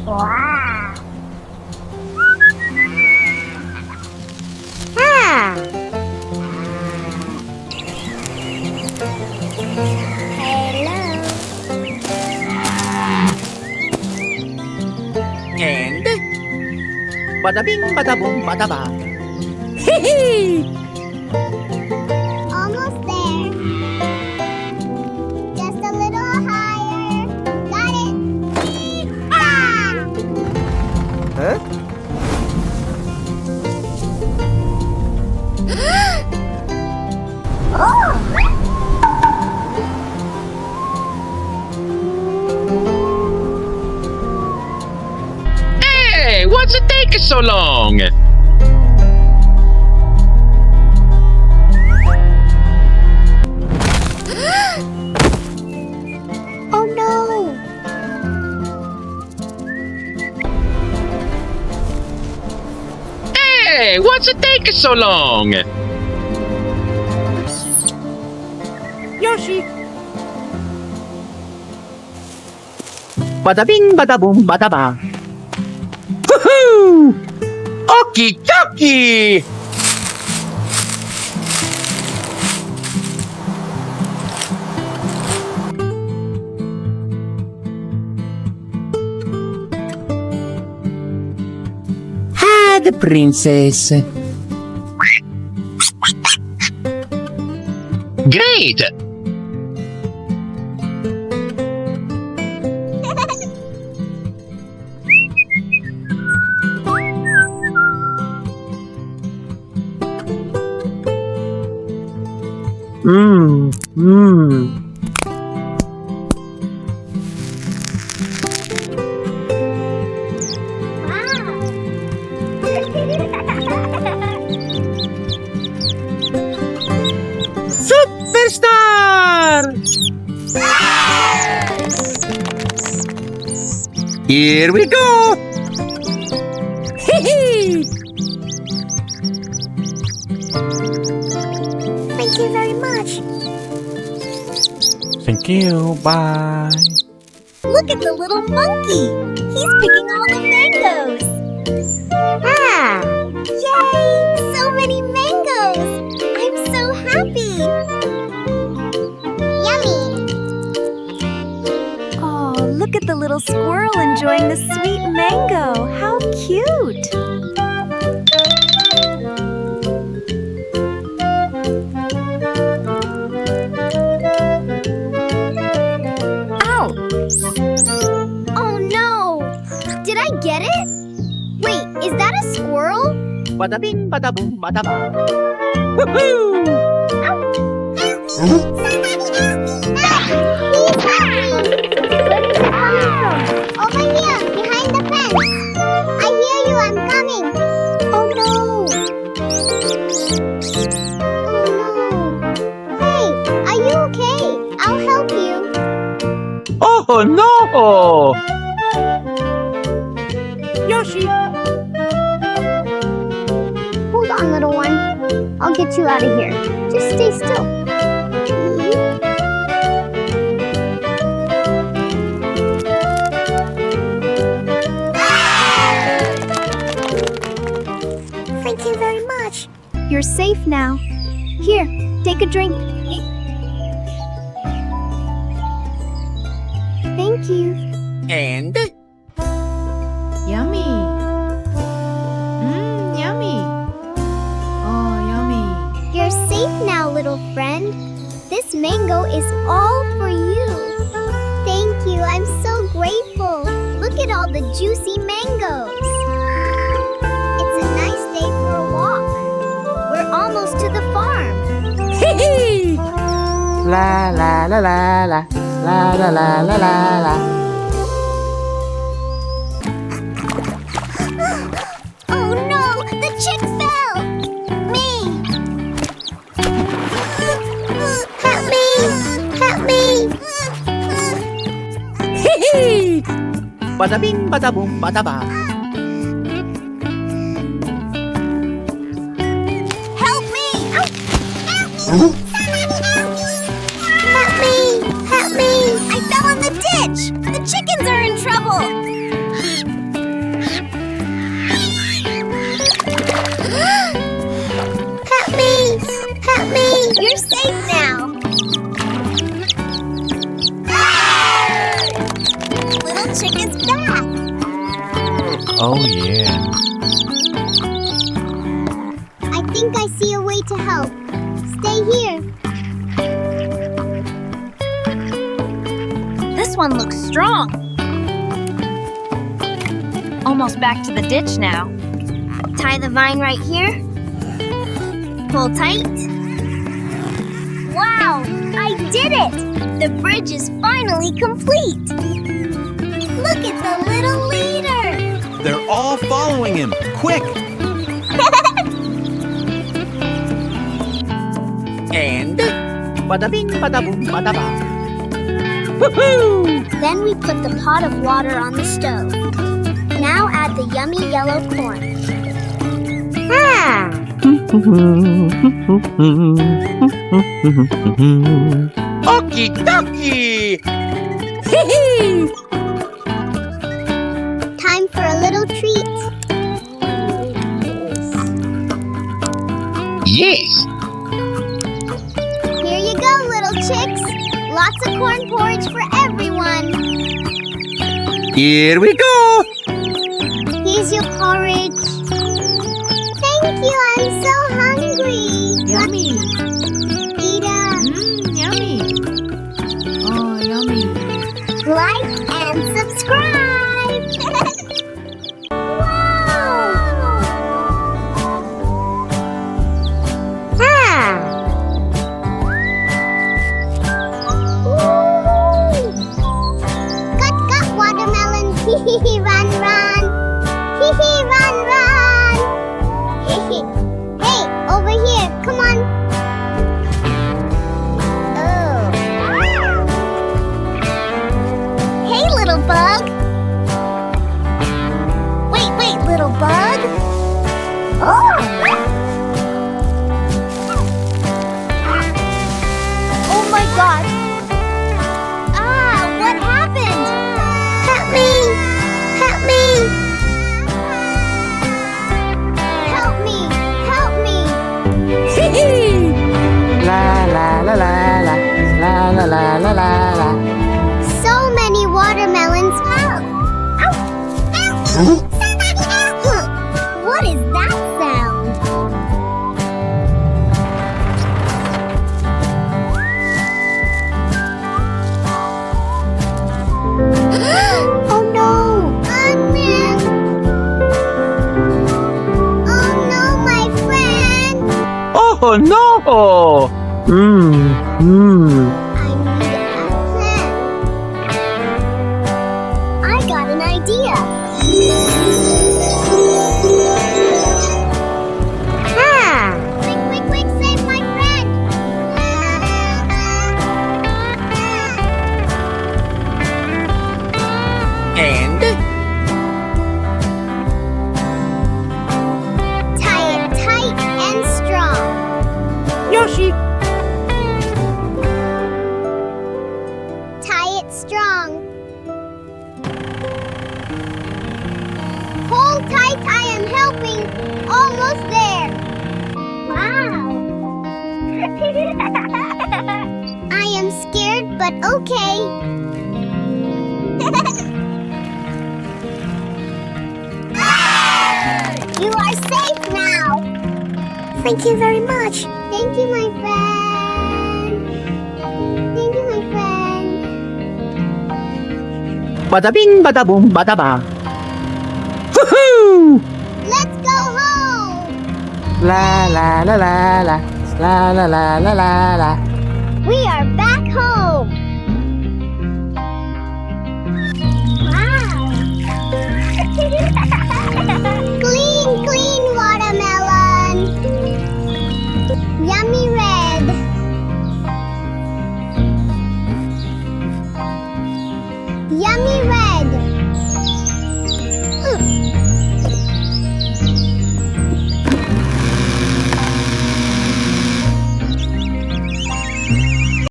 Wow. Ah. Hello. And bada bing, bada boom, bada ba. Hee Almost there. Just a little higher. Got it. Ah! Huh? Hey, what's it taking so long? Oh no! Hey, what's it taking so long? Yoshi. Bada bing, bada boom, bada ba. Woohoo! Okie dokie! Ah, the princess. Great! Mmm, mmm. Superstar! Here we go! Hee Thank you very much. Thank you, bye. Look at the little monkey. He's picking all the mangoes. Ah! Yay! So many mangoes. I'm so happy. Yummy. Oh, look at the little squirrel enjoying the sweet mango. How cute! Ow! Oh no! Did I get it? Wait, is that a squirrel? Bada bing, bada boom, bada ba. Woohoo! Over here, behind the fence. I hear you, I'm coming. Oh no. Oh no. Hey, are you okay? I'll help you. Oh no! Yoshi! Hold on, little one. I'll get you out of here. Just stay still. Thank you very much. You're safe now. Here, take a drink. Thank you. And Yummy. Yummy. Oh, yummy. You're safe now, little friend. This mango is all for you. Thank you. I'm so grateful. Look at all the juicy mangoes. It's a nice day for a walk. We're almost to the farm. hee la la la la la la la la la la la. Oh no! The chick fell! Me! Help me! Help me! Hee bada bing, bada boom, bada ba. Help me! Help me! Help me! I fell in the ditch! The chickens are in trouble! that? Oh yeah. I think I see a way to help. Stay here. This one looks strong. Almost back to the ditch now. Tie the vine right here. Pull tight. Wow, I did it! The bridge is finally complete. Look at the little leader. They're all following him. Quick! And bada bing, bada boom, bada ba. Woohoo! Then we put the pot of water on the stove. Now add the yummy yellow corn. Okie dokie! Time for a little treat. Yes. Here you go, little chicks. Lots of corn porridge for everyone. Here we go! Here's your porridge. Thank you, I'm so hungry. Yummy. Eat up. Yummy. Oh, yummy. Like and subscribe. Cut, watermelon. Hee hee, run, run. Hee hee, run, run. Hee hee. Hey, over here. Come on. Oh. Hey, little bug. Wait, little bug. Oh. Oh my God. What happened? Help me! Help me! Help me! Help me! La la la la la la la la la la la. So many watermelons. Help! Ow! Help me! Somebody help me! What is that sound? Oh no! Oh no, my friend! Oh no! I need a plan. I got an idea. Quick, save my friend! And Tie it tight and strong. Yoshi. Tie it strong. Hold tight, I am helping. Almost there. Wow. I am scared, but okay. You are safe now. Thank you very much. Thank you, my friend. Thank you, my friend. Bada bing, bada boom, bada ba. Woohoo! Let's go home. La la la la la la la la la la la. We are back home. Wow. Clean watermelon. Yummy red. Yummy red.